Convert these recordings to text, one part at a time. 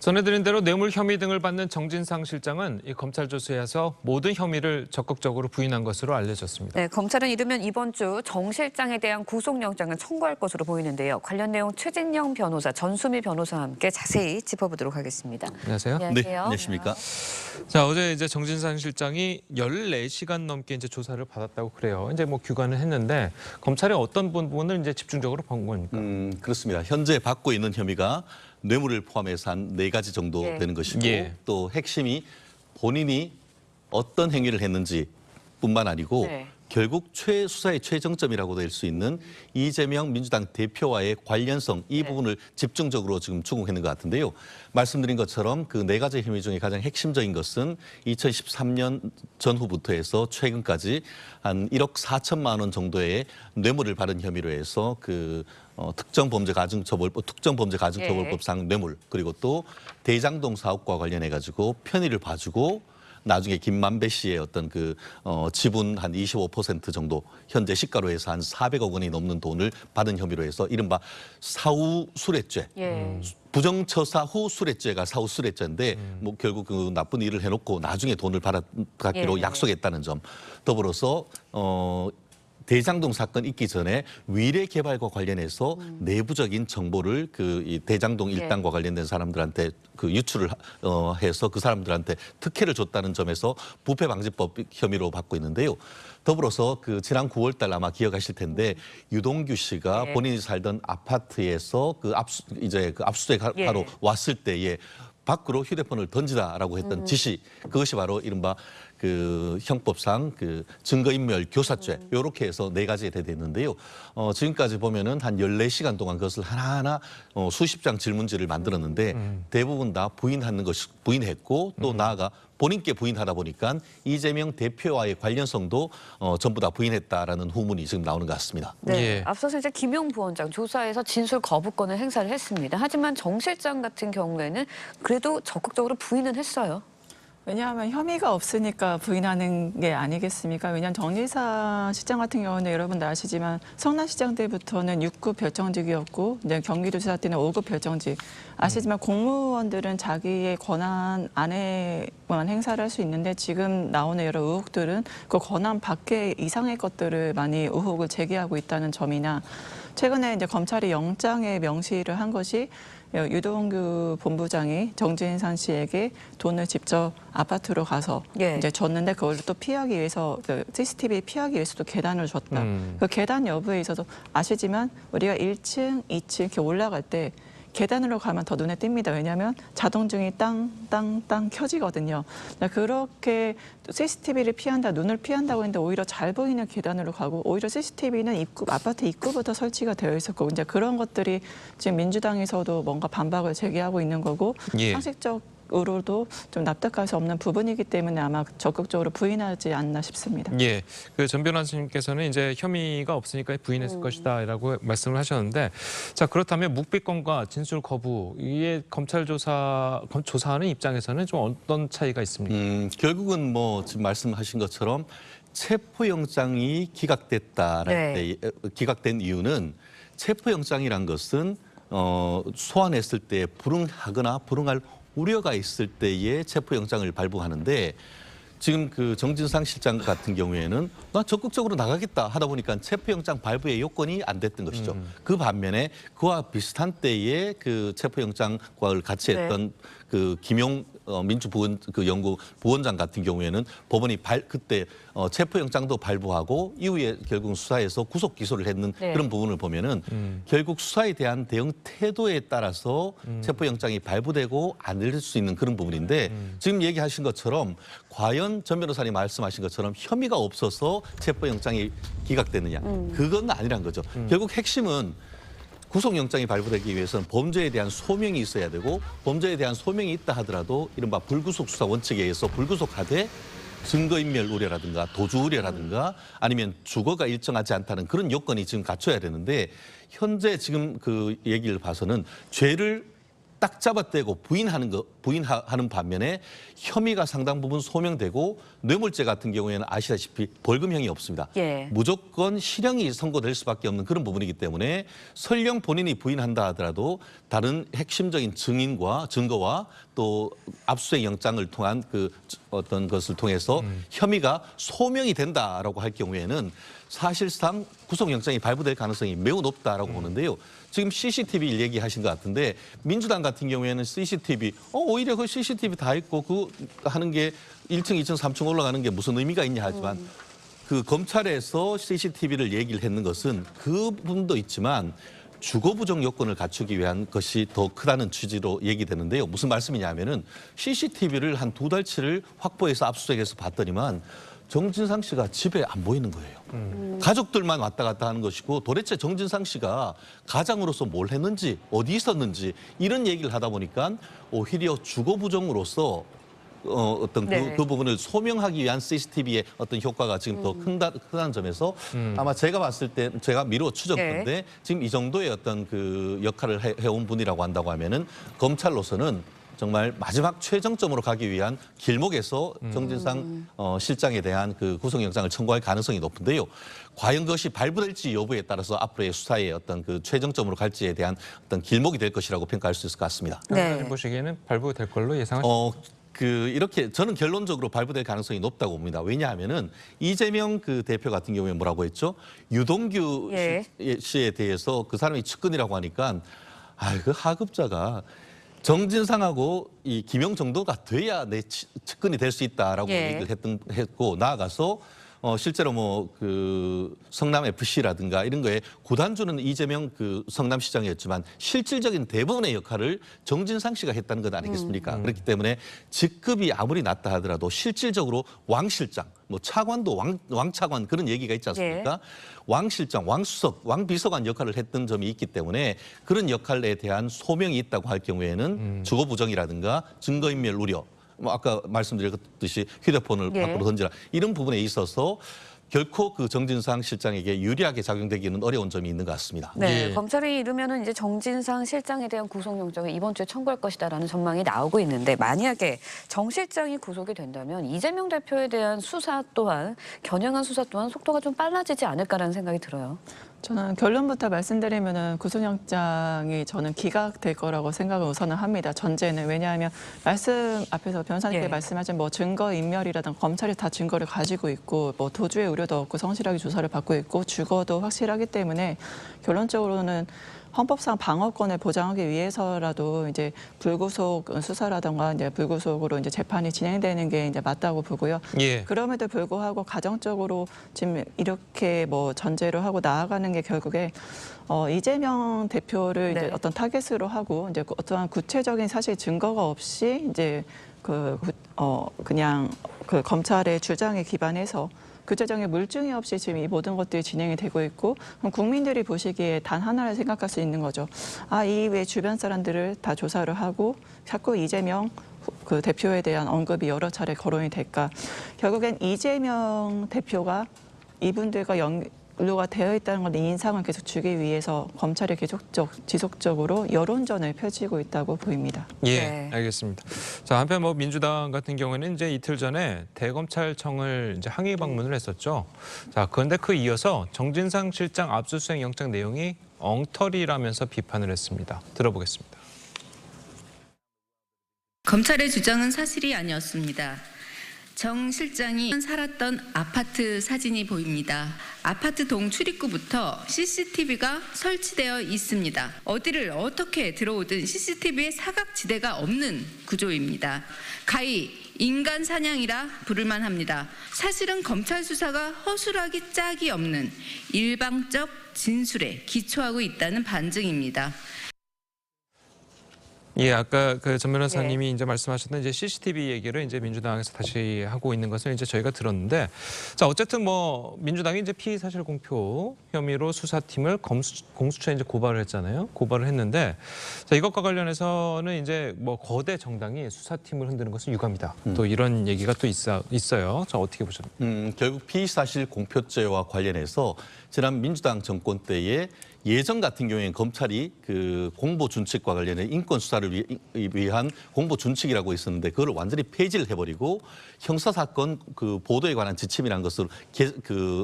전해드린 대로 뇌물 혐의 등을 받는 정진상 실장은 이 검찰 조사에서 모든 혐의를 적극적으로 부인한 것으로 알려졌습니다. 네, 검찰은 이르면 이번 주 정 실장에 대한 구속영장을 청구할 것으로 보이는데요. 관련 내용 최진영 변호사, 전수미 변호사와 함께 자세히 짚어보도록 하겠습니다. 안녕하세요. 안녕하세요. 네, 안녕하십니까? 자, 어제 이제 정진상 실장이 14시간 넘게 이제 조사를 받았다고 그래요. 이제 뭐 귀가는 했는데 검찰이 어떤 부분을 이제 집중적으로 본 겁니까? 그렇습니다. 현재 받고 있는 혐의가 뇌물을 포함해서 한 4가지 정도 예. 되는 것이고 예. 또 핵심이 본인이 어떤 행위를 했는지 뿐만 아니고 네. 결국 수사의 최정점이라고 될 수 있는 이재명 민주당 대표와의 관련성 이 부분을 집중적으로 지금 추궁했는 것 같은데요. 말씀드린 것처럼 그 4가지 혐의 중에 가장 핵심적인 것은 2013년 전후부터 해서 최근까지 한 1억 4천만 원 정도의 뇌물을 받은 혐의로 해서 특정범죄가중처벌법상 뇌물 그리고 또 대장동 사업과 관련해 가지고 편의를 봐주고 나중에 김만배 씨의 어떤 지분 한 25% 정도 현재 시가로 해서 한 400억 원이 넘는 돈을 받은 혐의로 해서 이른바 사후 수뢰죄. 예. 부정처사 후 수뢰죄가 사후 수뢰죄인데 뭐 결국 그 나쁜 일을 해놓고 나중에 돈을 받기로 예. 약속했다는 점. 더불어서 대장동 사건 있기 전에 위례 개발과 관련해서 내부적인 정보를 이 대장동 일당과 관련된 사람들한테 유출을 해서 그 사람들한테 특혜를 줬다는 점에서 부패방지법 혐의로 받고 있는데요. 더불어서 지난 9월 달 아마 기억하실 텐데 유동규 씨가 본인이 살던 아파트에서 압수수색하러 왔을 때에 밖으로 휴대폰을 던지다라고 했던 지시, 그것이 바로 이른바 형법상 증거인멸 교사죄 이렇게 해서 4가지에 대됐는데요. 지금까지 보면은 한 14시간 동안 그것을 하나하나 수십 장 질문지를 만들었는데 대부분 다 부인했고 또 나아가 본인께 부인하다 보니까 이재명 대표와의 관련성도 전부 다 부인했다라는 후문이 지금 나오는 것 같습니다. 네. 예. 앞서서 이제 김용 부원장 조사에서 진술 거부권을 행사를 했습니다. 하지만 정 실장 같은 경우에는 그래도 적극적으로 부인은 했어요. 왜냐하면 혐의가 없으니까 부인하는 게 아니겠습니까? 왜냐하면 정진상 시장 같은 경우는 여러분 다 아시지만 성남시장 때부터는 6급 별정직이었고 이제 경기도지사 때는 5급 별정직. 아시지만 공무원들은 자기의 권한 안에만 행사를 할 수 있는데 지금 나오는 여러 의혹들은 그 권한 밖에 이상의 것들을 많이 의혹을 제기하고 있다는 점이나 최근에 이제 검찰이 영장에 명시를 한 것이 유동규 본부장이 정진상 씨에게 돈을 직접 아파트로 가서 이제 줬는데 그걸 또 피하기 위해서 CCTV 피하기 위해서도 계단을 줬다. 그 계단 여부에 있어서 아시지만 우리가 1층, 2층 이렇게 올라갈 때 계단으로 가면 더 눈에 띕니다. 왜냐하면 자동중이 땅 켜지거든요. 그렇게 CCTV를 피한다, 눈을 피한다고 했는데 오히려 잘 보이는 계단으로 가고 오히려 CCTV는 아파트 입구부터 설치가 되어 있었고 이제 그런 것들이 지금 민주당에서도 뭔가 반박을 제기하고 있는 거고 상식적으로도 좀 납득할 수 없는 부분이기 때문에 아마 적극적으로 부인하지 않나 싶습니다. 예, 전 변호사님께서는 이제 혐의가 없으니까 부인했을 것이다라고 말씀을 하셨는데, 자 그렇다면 묵비권과 진술 거부 이게 검찰 조사하는 입장에서는 좀 어떤 차이가 있습니까? 결국은 지금 말씀하신 것처럼 체포영장이 기각된 이유는 체포영장이란 것은 소환했을 때 불응하거나 불응할 우려가 있을 때에 체포영장을 발부하는데 지금 정진상 실장 같은 경우에는 나 적극적으로 나가겠다 하다 보니까 체포영장 발부의 요건이 안 됐던 것이죠. 그 반면에 그와 비슷한 때에 체포영장과 같이 했던 김용 민주연구 부원장 같은 경우에는 법원이 그때 체포영장도 발부하고 이후에 결국 수사에서 구속 기소를 했는 그런 부분을 보면은 결국 수사에 대한 대응 태도에 따라서 체포영장이 발부되고 안 될 수 있는 그런 부분인데 지금 얘기하신 것처럼 과연 전 변호사님 말씀하신 것처럼 혐의가 없어서 체포영장이 기각되느냐 그건 아니란 거죠. 결국 핵심은 구속영장이 발부되기 위해서는 범죄에 대한 소명이 있어야 되고 범죄에 대한 소명이 있다 하더라도 이른바 불구속 수사 원칙에 의해서 불구속하되 증거인멸 우려라든가 도주 우려라든가 아니면 주거가 일정하지 않다는 그런 요건이 지금 갖춰야 되는데 현재 지금 얘기를 봐서는 죄를 딱 잡아떼고 부인하는 반면에 혐의가 상당 부분 소명되고 뇌물죄 같은 경우에는 아시다시피 벌금형이 없습니다. 예. 무조건 실형이 선고될 수밖에 없는 그런 부분이기 때문에 설령 본인이 부인한다 하더라도 다른 핵심적인 증거와 또 압수수색 영장을 통한 그 어떤 것을 통해서 혐의가 소명이 된다라고 할 경우에는 사실상 구속영장이 발부될 가능성이 매우 높다라고 보는데요. 지금 CCTV 얘기하신 것 같은데 민주당 같은 경우에는 CCTV 오히려 그 CCTV 다 있고 그 하는 게 1층, 2층, 3층 올라가는 게 무슨 의미가 있냐 하지만 그 검찰에서 CCTV를 얘기를 했는 것은 그 부분도 있지만 주거 부정 요건을 갖추기 위한 것이 더 크다는 취지로 얘기되는데요. 무슨 말씀이냐면은 CCTV를 한 2달치를 확보해서 압수수색해서 봤더니만 정진상 씨가 집에 안 보이는 거예요. 가족들만 왔다 갔다 하는 것이고 도대체 정진상 씨가 가장으로서 뭘 했는지 어디 있었는지 이런 얘기를 하다 보니까 오히려 주거 부정으로서 어떤 네. 그 부분을 소명하기 위한 CCTV의 어떤 효과가 지금 더 크다는 점에서 아마 제가 봤을 때 제가 미루어 추정컨대 네. 지금 이 정도의 어떤 그 역할을 해온 분이라고 한다고 하면은 검찰로서는 정말 마지막 최정점으로 가기 위한 길목에서 정진상 실장에 대한 그 구속영장을 청구할 가능성이 높은데요. 과연 그것이 발부될지 여부에 따라서 앞으로의 수사의 어떤 그 최정점으로 갈지에 대한 어떤 길목이 될 것이라고 평가할 수 있을 것 같습니다. 변호사님 보시기에는 발부될 걸로 예상하십니까? 이렇게 저는 결론적으로 발부될 가능성이 높다고 봅니다. 왜냐하면은 이재명 그 대표 같은 경우에 뭐라고 했죠? 유동규 예. 씨에 대해서 그 사람이 측근이라고 하니까 그 하급자가 정진상하고 이 김용 정도가 돼야 내 측근이 될 수 있다라고 예. 얘기를 했고 나아가서 실제로 뭐 그 성남 FC라든가 이런 거에 구단주는 이재명 그 성남시장이었지만 실질적인 대부분의 역할을 정진상 씨가 했다는 것 아니겠습니까? 그렇기 때문에 직급이 아무리 낮다 하더라도 실질적으로 왕 실장, 뭐 차관도 왕차관 그런 얘기가 있지 않습니까? 예. 왕 실장, 왕 수석, 왕 비서관 역할을 했던 점이 있기 때문에 그런 역할에 대한 소명이 있다고 할 경우에는 주거 부정이라든가 증거인멸 우려, 뭐 아까 말씀드렸듯이 휴대폰을 예. 밖으로 던지라 이런 부분에 있어서 결코 그 정진상 실장에게 유리하게 작용되기는 어려운 점이 있는 것 같습니다. 네, 예. 검찰이 이르면은 이제 정진상 실장에 대한 구속영장을 이번 주에 청구할 것이다라는 전망이 나오고 있는데 만약에 정 실장이 구속이 된다면 이재명 대표에 대한 수사 또한 겨냥한 수사 또한 속도가 좀 빨라지지 않을까라는 생각이 들어요. 저는 결론부터 말씀드리면은 구속영장이 저는 기각될 거라고 생각을 우선은 합니다. 전제는 왜냐하면 말씀 앞에서 변호사님께 예. 말씀하신 뭐 증거 인멸이라든 검찰이 다 증거를 가지고 있고 뭐 도주의 우려도 없고 성실하게 조사를 받고 있고 주거도 확실하기 때문에 결론적으로는 헌법상 방어권을 보장하기 위해서라도 이제 불구속 수사라든가 이제 불구속으로 이제 재판이 진행되는 게 이제 맞다고 보고요. 예. 그럼에도 불구하고 가정적으로 지금 이렇게 뭐 전제로 하고 나아가는 게 결국에 이재명 대표를 네. 이제 어떤 타겟으로 하고 이제 어떠한 구체적인 사실 증거가 없이 이제 그냥 그 검찰의 주장에 기반해서 구체적인 물증이 없이 지금 이 모든 것들이 진행이 되고 있고 그럼 국민들이 보시기에 단 하나를 생각할 수 있는 거죠. 이 외 주변 사람들을 다 조사를 하고 자꾸 이재명 그 대표에 대한 언급이 여러 차례 거론이 될까. 결국엔 이재명 대표가 이분들과 연루가 되어 있다는 건 인상을 계속 주기 위해서 검찰이 지속적으로 여론전을 펼치고 있다고 보입니다. 예, 네. 알겠습니다. 자, 한편 뭐 민주당 같은 경우에는 이제 이틀 전에 대검찰청을 이제 항의 방문을 했었죠. 자, 그런데 그 이어서 정진상 실장 압수수색 영장 내용이 엉터리라면서 비판을 했습니다. 들어보겠습니다. 검찰의 주장은 사실이 아니었습니다. 정 실장이 살았던 아파트 사진이 보입니다. 아파트 동 출입구부터 CCTV가 설치되어 있습니다. 어디를 어떻게 들어오든 CCTV에 사각지대가 없는 구조입니다. 가히 인간 사냥이라 부를만 합니다. 사실은 검찰 수사가 허술하기 짝이 없는 일방적 진술에 기초하고 있다는 반증입니다. 예, 아까 그 전 변호사님이 이제 말씀하셨던 이제 CCTV 얘기를 이제 민주당에서 다시 하고 있는 것을 이제 저희가 들었는데, 자 어쨌든 뭐 민주당이 이제 피의 사실 공표 혐의로 수사팀을 공수처에 이제 고발을 했잖아요. 고발을 했는데, 자 이것과 관련해서는 이제 뭐 거대 정당이 수사팀을 흔드는 것은 유감이다. 또 이런 얘기가 또 있어요. 자 어떻게 보셨나요? 결국 피의 사실 공표죄와 관련해서 지난 민주당 정권 때에 예전 같은 경우에는 검찰이 그 공보 준칙과 관련해 인권 수사를 위한 공보 준칙이라고 있었는데 그걸 완전히 폐지를 해버리고 형사 사건 그 보도에 관한 지침이라는 것을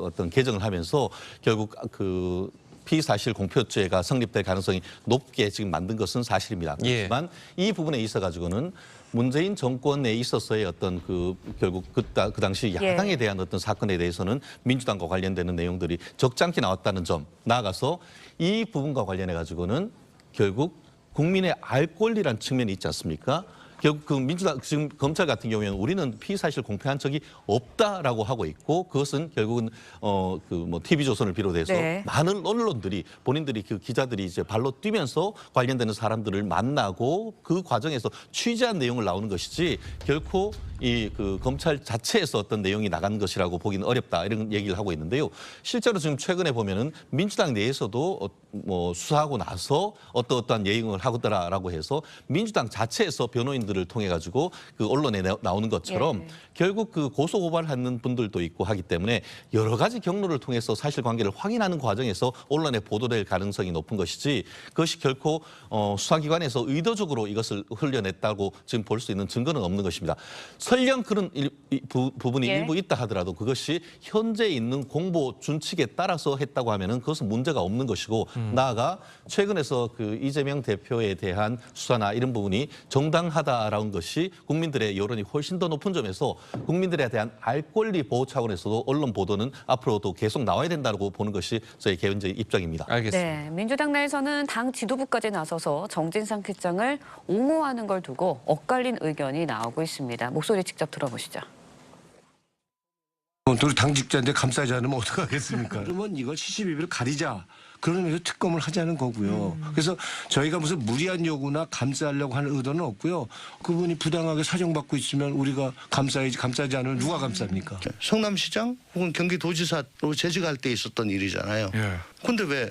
어떤 개정을 하면서 결국 그 피사실 공표죄가 성립될 가능성이 높게 지금 만든 것은 사실입니다. 그렇지만 이 부분에 있어 가지고는 문재인 정권에 있어서의 어떤 그 결국 그 당시 야당에 대한 어떤 사건에 대해서는 민주당과 관련되는 내용들이 적잖게 나왔다는 점, 나아가서 이 부분과 관련해 가지고는 결국 국민의 알 권리란 측면이 있지 않습니까? 결국 그 민주당 지금 검찰 같은 경우에는 우리는 피의사실 공표한 적이 없다라고 하고 있고 그것은 결국은 그 뭐 TV조선을 비롯해서 많은 언론들이 본인들이 그 기자들이 이제 발로 뛰면서 관련되는 사람들을 만나고 그 과정에서 취재한 내용을 나오는 것이지 결코 이 그 검찰 자체에서 어떤 내용이 나간 것이라고 보기는 어렵다 이런 얘기를 하고 있는데요. 실제로 지금 최근에 보면은 민주당 내에서도 뭐 수사하고 나서 어떠한 예응을 하더라라고 해서 민주당 자체에서 변호인들을 통해 가지고 그 언론에 나오는 것처럼 결국 그 고소 고발하는 분들도 있고 하기 때문에 여러 가지 경로를 통해서 사실관계를 확인하는 과정에서 언론에 보도될 가능성이 높은 것이지 그것이 결코 수사기관에서 의도적으로 이것을 흘려냈다고 지금 볼 수 있는 증거는 없는 것입니다. 설령 그런 부분이 일부 있다 하더라도 그것이 현재 있는 공보 준칙에 따라서 했다고 하면은 그것은 문제가 없는 것이고 나아가 최근에서 그 이재명 대표에 대한 수사나 이런 부분이 정당하다라는 것이 국민들의 여론이 훨씬 더 높은 점에서 국민들에 대한 알 권리 보호 차원에서도 언론 보도는 앞으로도 계속 나와야 된다고 보는 것이 저희 개인적인 입장입니다. 알겠습니다. 네, 민주당 내에서는 당 지도부까지 나서서 정진상 실장을 옹호하는 걸 두고 엇갈린 의견이 나오고 있습니다. 목소리 직접 들어보시죠. 우리 당직자인데 감싸지 않으면 어떡하겠습니까? 그러면 이걸 시시비비를 가리자. 그런 의미에서 특검을 하자는 거고요. 그래서 저희가 무슨 무리한 요구나 감싸려고 하는 의도는 없고요. 그분이 부당하게 사정받고 있으면 우리가 감싸야지 감싸지 않으면 누가 감쌉니까? 성남시장 혹은 경기도지사로 재직할 때 있었던 일이잖아요. 근데 왜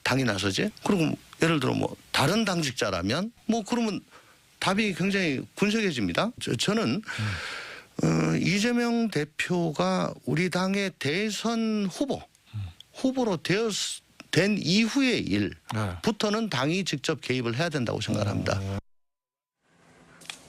당이 나서지? 그리고 예를 들어 뭐 다른 당직자라면 뭐 그러면 답이 굉장히 군색해집니다. 저는 이재명 대표가 우리 당의 대선 후보로 된 이후의 일부터는 당이 직접 개입을 해야 된다고 생각합니다.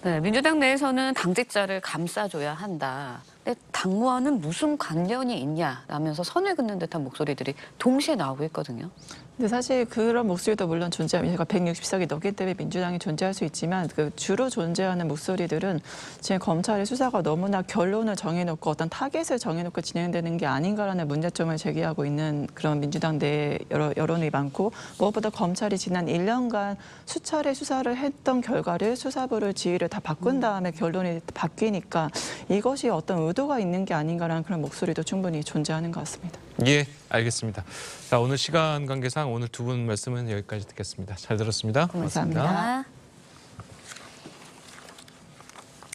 네, 민주당 내에서는 당직자를 감싸줘야 한다. 근데 당무와는 무슨 관련이 있냐라면서 선을 긋는 듯한 목소리들이 동시에 나오고 있거든요. 근데 사실 그런 목소리도 물론 존재합니다. 160석이 넘기 때문에 민주당이 존재할 수 있지만 그 주로 존재하는 목소리들은 지금 검찰의 수사가 너무나 결론을 정해놓고 어떤 타겟을 정해놓고 진행되는 게 아닌가라는 문제점을 제기하고 있는 그런 민주당 내 여론이 많고 무엇보다 검찰이 지난 1년간 수차례 수사를 했던 결과를 수사부를 지휘를 다 바꾼 다음에 결론이 바뀌니까 이것이 어떤 의도가 있는 게 아닌가라는 그런 목소리도 충분히 존재하는 것 같습니다. 예, 알겠습니다. 자, 오늘 시간 관계상 오늘 두 분 말씀은 여기까지 듣겠습니다. 잘 들었습니다. 고맙습니다.